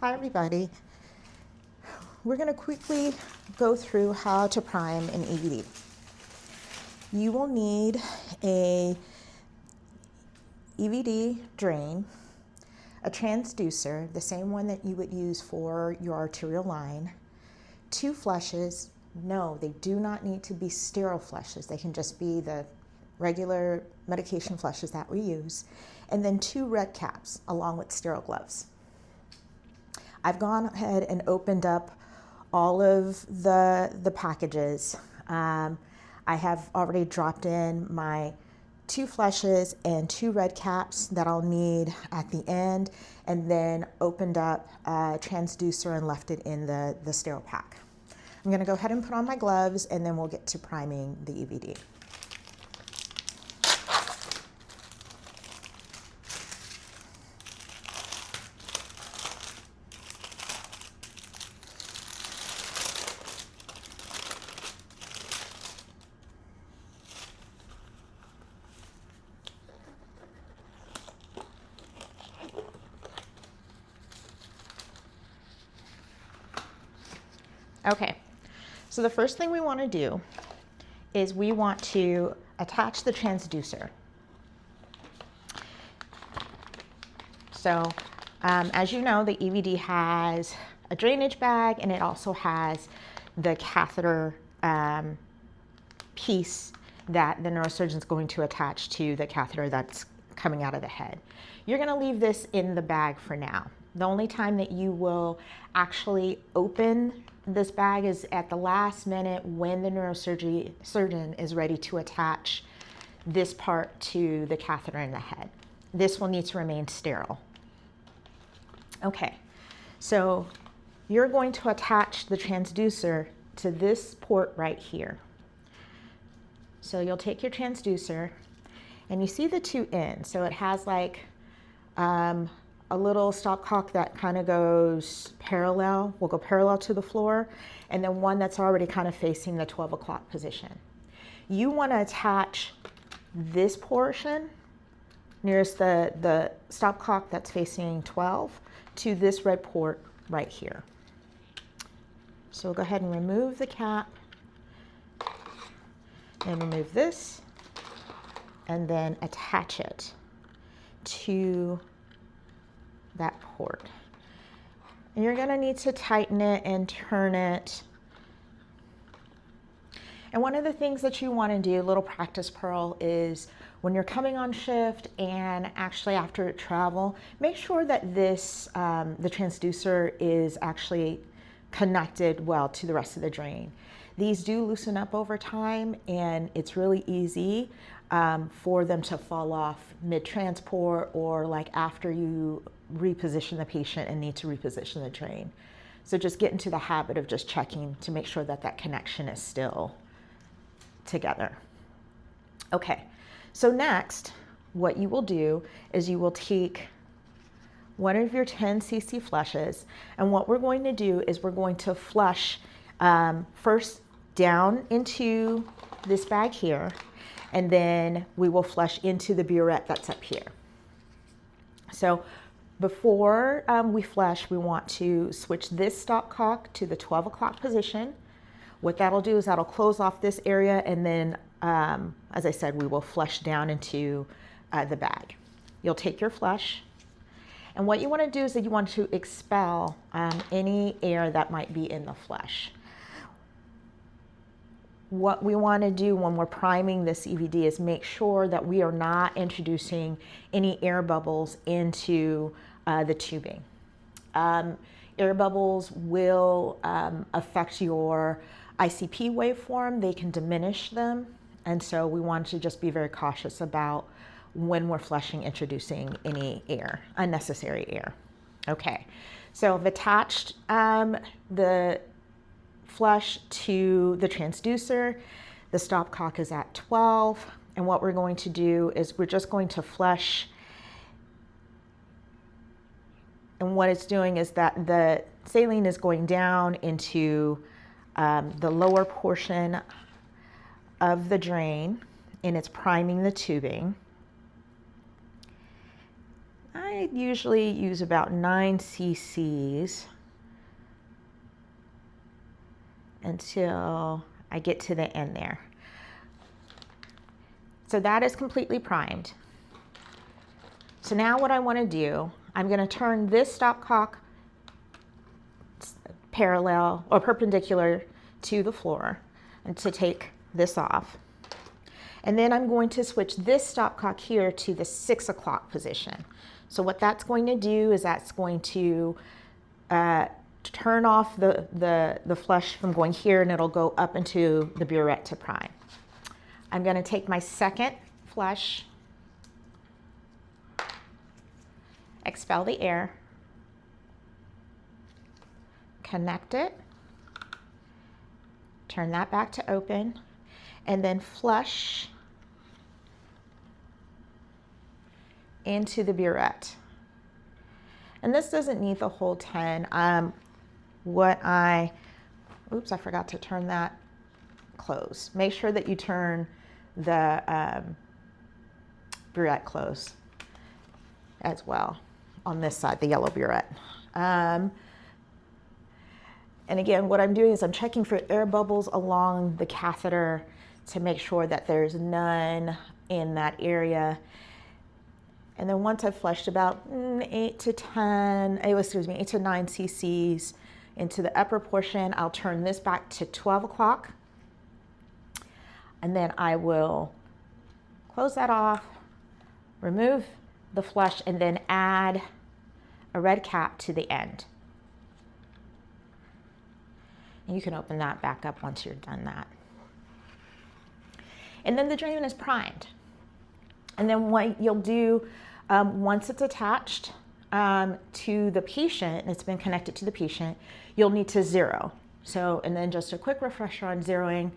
Hi everybody. We're going to quickly go through how to prime an EVD. You will need a EVD drain, a transducer, the same one that you would use for your arterial line, 2 flushes. No, they do not need to be sterile flushes. They can just be the regular medication flushes that we use, and then 2 red caps along with sterile gloves. I've gone ahead and opened up all of the packages. I have already dropped in my 2 flushes and 2 red caps that I'll need at the end, and then opened up a transducer and left it in the sterile pack. I'm going to go ahead and put on my gloves, and then we'll get to priming the EVD. Okay, so the first thing we want to do is we want to attach the transducer. So as you know, the EVD has a drainage bag, and it also has the catheter piece that the neurosurgeon is going to attach to the catheter that's coming out of the head. You're going to leave this in the bag for now. The only time that you will actually open this bag is at the last minute when the neurosurgeon is ready to attach this part to the catheter in the head. This will need to remain sterile. Okay, so you're going to attach the transducer to this port right here. So you'll take your transducer, and you see the 2 ends. So it has like a little stopcock that kind of goes parallel, will go parallel to the floor, and then one that's already kind of facing the 12 o'clock position. You want to attach this portion nearest the stopcock that's facing 12 to this red port right here. So we'll go ahead and remove the cap, and remove this, and then attach it to that port. And you're going to need to tighten it and turn it. And one of the things that you want to do, a little practice pearl, is when you're coming on shift and actually after travel, make sure that this the transducer is actually connected well to the rest of the drain. These do loosen up over time, and it's really easy for them to fall off mid-transport, or like after you reposition the patient and need to reposition the drain. So just get into the habit of just checking to make sure that that connection is still together. Okay, so next, what you will do is you will take one of your 10 cc flushes, and what we're going to do is we're going to flush first down into this bag here, and then we will flush into the burette that's up here. So before we flush, we want to switch this stopcock to the 12 o'clock position. What that'll do is that'll close off this area, and then, as I said, we will flush down into the bag. You'll take your flush, and what you want to do is that you want to expel any air that might be in the flush. What we want to do when we're priming this EVD is make sure that we are not introducing any air bubbles into the tubing. Air bubbles will affect your ICP waveform. They can diminish them, and so we want to just be very cautious about when we're flushing, introducing any air, unnecessary air. Okay, so I've attached the flush to the transducer. The stopcock is at 12, and what we're going to do is we're just going to flush, and what it's doing is that the saline is going down into the lower portion of the drain, and it's priming the tubing. I I usually use about 9 cc's until I get to the end there. So that is completely primed. So now what I want to do, I'm going to turn this stopcock parallel or perpendicular to the floor and to take this off. And then I'm going to switch this stopcock here to the 6 o'clock position. So what that's going to do is that's going to turn off the flush from going here, and it'll go up into the burette to prime. I'm going to take my second flush, expel the air, connect it, turn that back to open, and then flush into the burette. And this doesn't need the whole 10. Oops, I forgot to turn that close. Make sure that you turn the burette close as well on this side, the yellow burette. And again, what I'm doing is I'm checking for air bubbles along the catheter to make sure that there's none in that area. And then once I've flushed about 8 to 9 cc's into the upper portion, I'll turn this back to 12 o'clock. And then I will close that off, remove the flush, and then add a red cap to the end. And you can open that back up once you're done that. And then the drain is primed. And then what you'll do, once it's attached to the patient, and it's been connected to the patient, you'll need to zero. So, and then just a quick refresher on zeroing.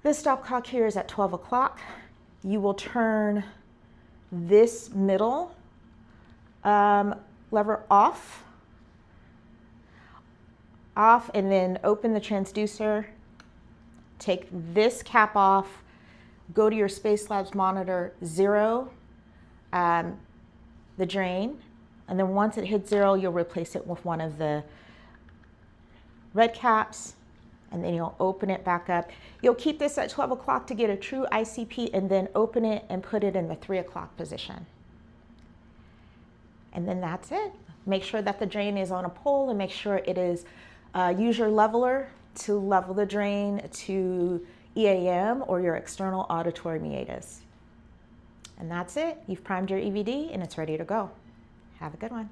This stopcock here is at 12 o'clock. You will turn this middle lever off, and then open the transducer, take this cap off, go to your Space Labs monitor, zero the drain, and then once it hits 0, you'll replace it with one of the red caps, and then you'll open it back up. You'll keep this at 12 o'clock to get a true ICP, and then open it and put it in the 3 o'clock position. And then that's it. Make sure that the drain is on a pole, and make sure it is use your leveler to level the drain to EAM or your external auditory meatus. And that's it. You've primed your EVD and it's ready to go. Have a good one.